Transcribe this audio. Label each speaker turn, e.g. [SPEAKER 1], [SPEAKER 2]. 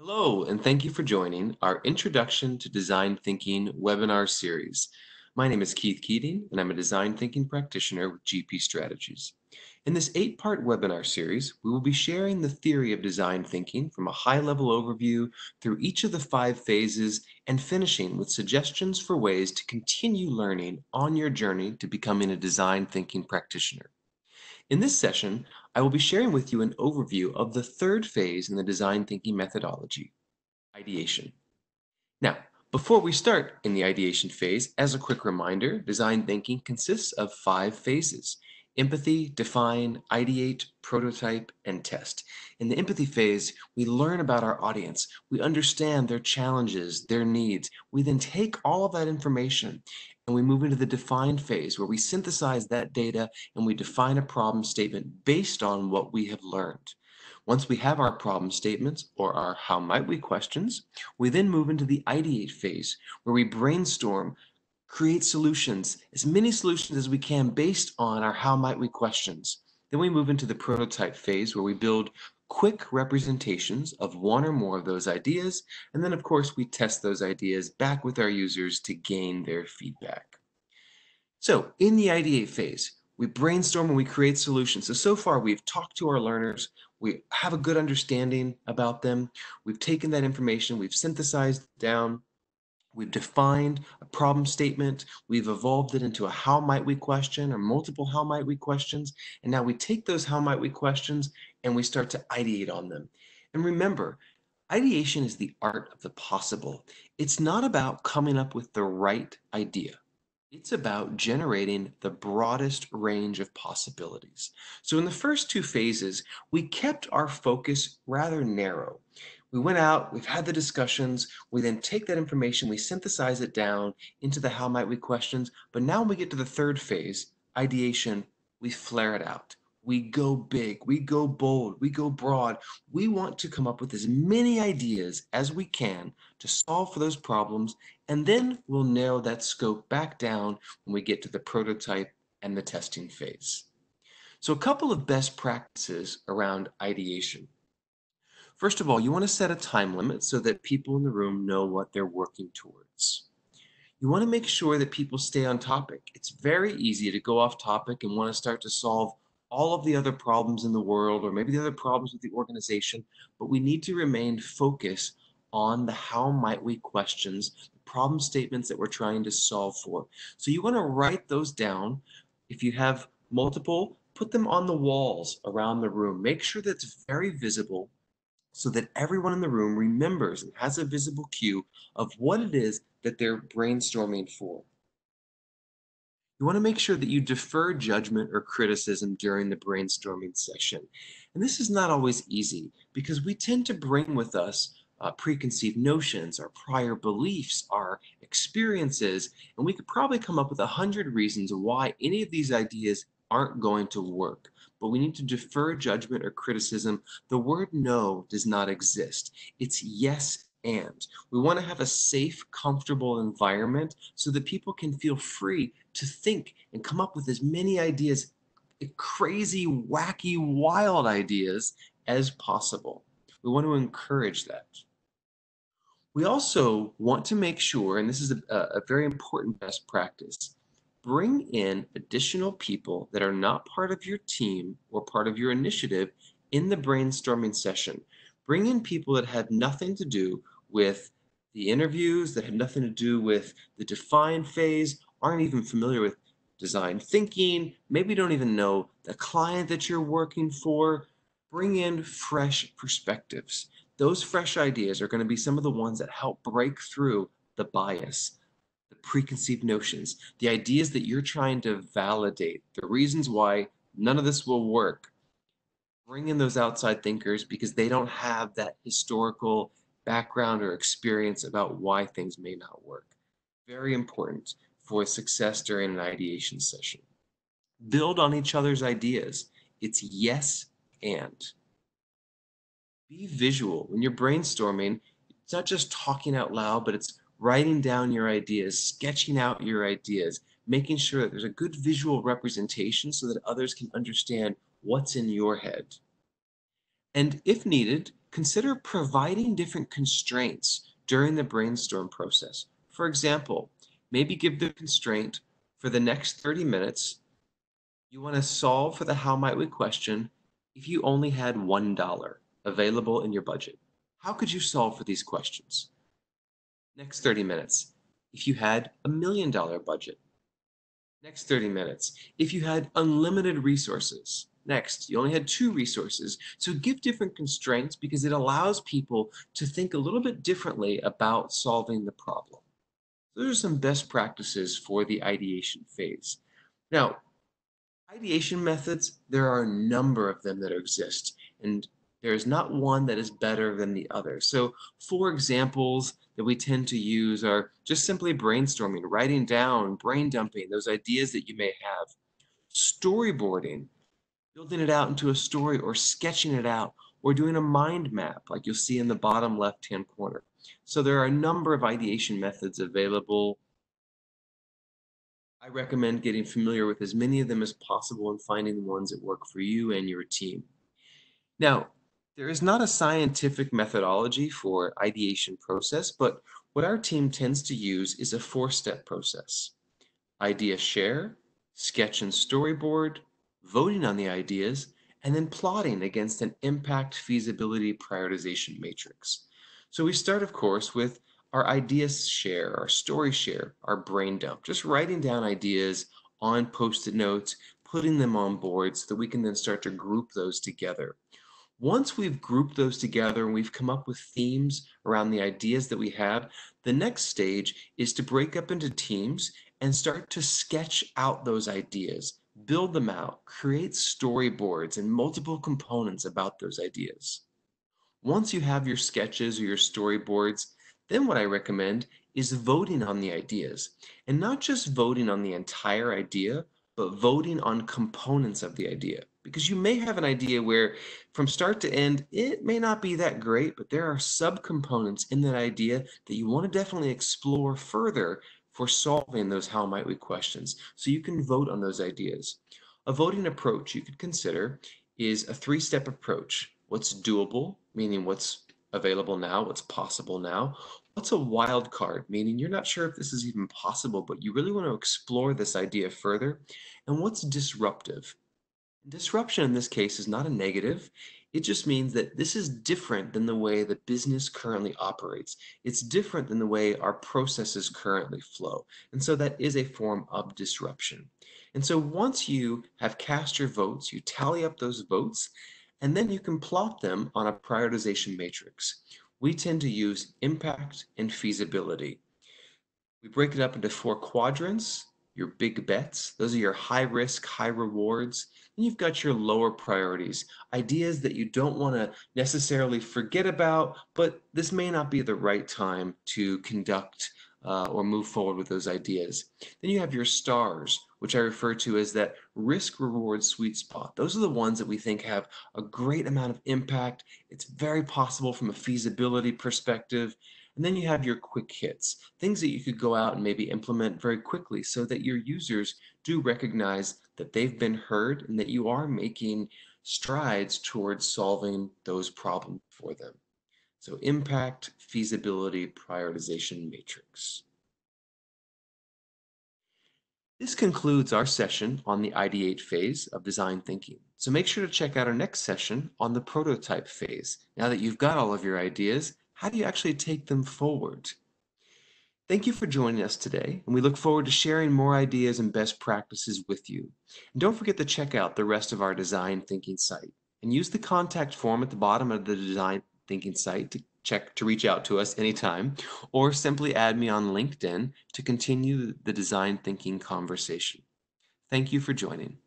[SPEAKER 1] Hello, and thank you for joining our Introduction to Design Thinking webinar series. My name is Keith Keating, and I'm a design thinking practitioner with GP Strategies. In this 8-part webinar series, we will be sharing the theory of design thinking from a high-level overview through each of the 5 phases and finishing with suggestions for ways to continue learning on your journey to becoming a design thinking practitioner. In this session, I will be sharing with you an overview of the 3rd phase in the design thinking methodology, ideation. Now, before we start in the ideation phase, as a quick reminder, design thinking consists of 5 phases: empathy, define, ideate, prototype, and test. In the empathy phase, we learn about our audience. We understand their challenges, their needs. We then take all of that information and we move into the define phase where we synthesize that data and we define a problem statement based on what we have learned. Once we have our problem statements or our how might we questions, we then move into the ideate phase where we brainstorm, create solutions, as many solutions as we can based on our how might we questions. Then we move into the prototype phase where we build quick representations of one or more of those ideas, and then of course we test those ideas back with our users to gain their feedback. So in the ideate phase, we brainstorm and we create solutions. So far we've talked to our learners, we have a good understanding about them, we've taken that information, we've synthesized it down, we've defined a problem statement, we've evolved it into a how might we question or multiple how might we questions, and now we take those how might we questions and we start to ideate on them. And remember, ideation is the art of the possible. It's not about coming up with the right idea. It's about generating the broadest range of possibilities. So in the first 2 phases, we kept our focus rather narrow. We went out, we've had the discussions, we then take that information, we synthesize it down into the how might we questions, but now when we get to the 3rd phase, ideation, we flare it out. We go big, we go bold, we go broad. We want to come up with as many ideas as we can to solve for those problems, and then we'll narrow that scope back down when we get to the prototype and the testing phase. So a couple of best practices around ideation. First of all, you want to set a time limit so that people in the room know what they're working towards. You want to make sure that people stay on topic. It's very easy to go off topic and want to start to solve all of the other problems in the world or maybe the other problems with the organization, but we need to remain focused on the how might we questions, the problem statements that we're trying to solve for. So you want to write those down. If you have multiple, put them on the walls around the room. Make sure that's very visible so that everyone in the room remembers and has a visible cue of what it is that they're brainstorming for. You want to make sure that you defer judgment or criticism during the brainstorming session. And this is not always easy because we tend to bring with us preconceived notions, our prior beliefs, our experiences, and we could probably come up with 100 reasons why any of these ideas aren't going to work. But we need to defer judgment or criticism. The word no does not exist. It's yes and. We want to have a safe, comfortable environment so that people can feel free to think and come up with as many ideas, crazy, wacky, wild ideas as possible. We want to encourage that. We also want to make sure, and this is a very important best practice, bring in additional people that are not part of your team or part of your initiative in the brainstorming session. Bring in people that have nothing to do with the interviews, that have nothing to do with the define phase, aren't even familiar with design thinking, maybe don't even know the client that you're working for. Bring in fresh perspectives. Those fresh ideas are going to be some of the ones that help break through the bias, the preconceived notions, the ideas that you're trying to validate, the reasons why none of this will work. Bring in those outside thinkers because they don't have that historical background or experience about why things may not work. Very important for success during an ideation session. Build on each other's ideas. It's yes and. Be visual. When you're brainstorming, it's not just talking out loud, but it's writing down your ideas, sketching out your ideas, making sure that there's a good visual representation so that others can understand what's in your head. And if needed, consider providing different constraints during the brainstorm process. For example, maybe give the constraint for the next 30 minutes. You want to solve for the how might we question if you only had $1 available in your budget. How could you solve for these questions? Next 30 minutes, if you had $1 million budget. Next 30 minutes, if you had unlimited resources. Next, you only had 2 resources. So give different constraints because it allows people to think a little bit differently about solving the problem. Those are some best practices for the ideation phase. Now, ideation methods, there are a number of them that exist, and there is not one that is better than the other. So, for examples that we tend to use are just simply brainstorming, writing down, brain dumping, those ideas that you may have, storyboarding, building it out into a story or sketching it out, or doing a mind map like you'll see in the bottom left-hand corner. So there are a number of ideation methods available. I recommend getting familiar with as many of them as possible and finding the ones that work for you and your team. Now, there is not a scientific methodology for ideation process, but what our team tends to use is a 4-step process. Idea share, sketch and storyboard, voting on the ideas, and then plotting against an impact feasibility prioritization matrix. So we start, of course, with our idea share, our story share, our brain dump, just writing down ideas on post-it notes, putting them on boards so that we can then start to group those together. Once we've grouped those together and we've come up with themes around the ideas that we have, the next stage is to break up into teams and start to sketch out those ideas, build them out, create storyboards and multiple components about those ideas. Once you have your sketches or your storyboards, then what I recommend is voting on the ideas. And not just voting on the entire idea, but voting on components of the idea. Because you may have an idea where from start to end, it may not be that great, but there are subcomponents in that idea that you want to definitely explore further for solving those how might we questions. So you can vote on those ideas. A voting approach you could consider is a 3-step approach. What's doable, meaning what's available now, what's possible now. What's a wild card, meaning you're not sure if this is even possible, but you really want to explore this idea further. And what's disruptive? Disruption in this case is not a negative. It just means that this is different than the way the business currently operates. It's different than the way our processes currently flow. And so that is a form of disruption. And so once you have cast your votes, you tally up those votes, and then you can plot them on a prioritization matrix. We tend to use impact and feasibility. We break it up into 4 quadrants. Your big bets, those are your high risk, high rewards. Then you've got your lower priorities, ideas that you don't want to necessarily forget about, but this may not be the right time to conduct or move forward with those ideas. Then you have your stars, which I refer to as that risk reward sweet spot. Those are the ones that we think have a great amount of impact. It's very possible from a feasibility perspective. And then you have your quick hits, things that you could go out and maybe implement very quickly so that your users do recognize that they've been heard and that you are making strides towards solving those problems for them. So impact, feasibility, prioritization matrix. This concludes our session on the ideate phase of design thinking. So make sure to check out our next session on the prototype phase. Now that you've got all of your ideas, how do you actually take them forward? Thank you for joining us today, and we look forward to sharing more ideas and best practices with you. And don't forget to check out the rest of our design thinking site and use the contact form at the bottom of the design thinking site to reach out to us anytime, or simply add me on LinkedIn to continue the design thinking conversation. Thank you for joining.